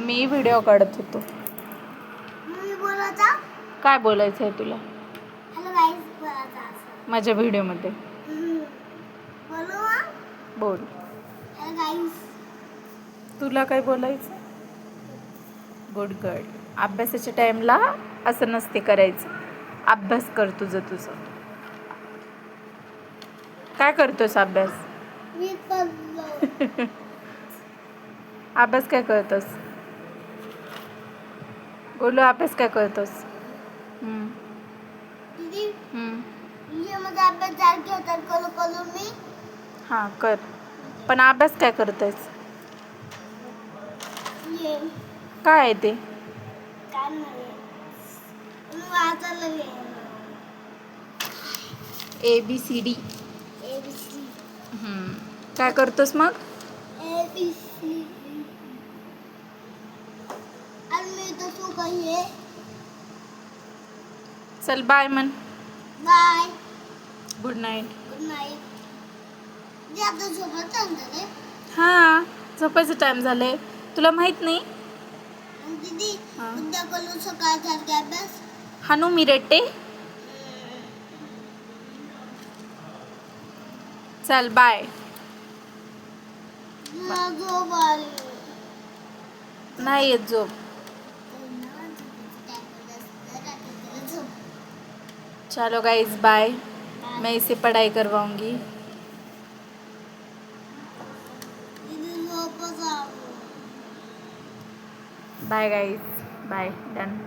मी video काढत होतो. मी बोलायचा काय बोलायचं आहे तुला हॅलो गाईस बोलायचा असं माझ्या व्हिडिओमध्ये? बोलू बोल. हॅलो गाईस. तुला काय बोलायचं? Good girl. अभ्यासाच्या टाईमला असं नसते करायचं. अभ्यास कर तुझं. काय करतोस अभ्यास? मी पडलो. अभ्यास काय करतोस? बोलू अभ्यास काय करतोस? दीदी ये माझा अभ्यास झाला होता करू मी. हां कर. पण अभ्यास काय करतोयस? ये काय आहे ते? काय नाही मी वाचायला ABCD. ABC काय करतोस मग? ABC आणि मी तो तू काही आहे. चल बाय म्हण. Bye good night. Good night. जे आता झोपत रे. हां झोपायचं टाईम झालंय. तुला माहीत नाही? दीदी हां. उद्या करू सकाळचा अभ्यास. हानू मिरट्टे. चल बाय. झोप आली. नाही येत झोप. चलो गाइस बाय. मैं इसे पढ़ाई करवाऊंगी. Bye guys. बाय. डन.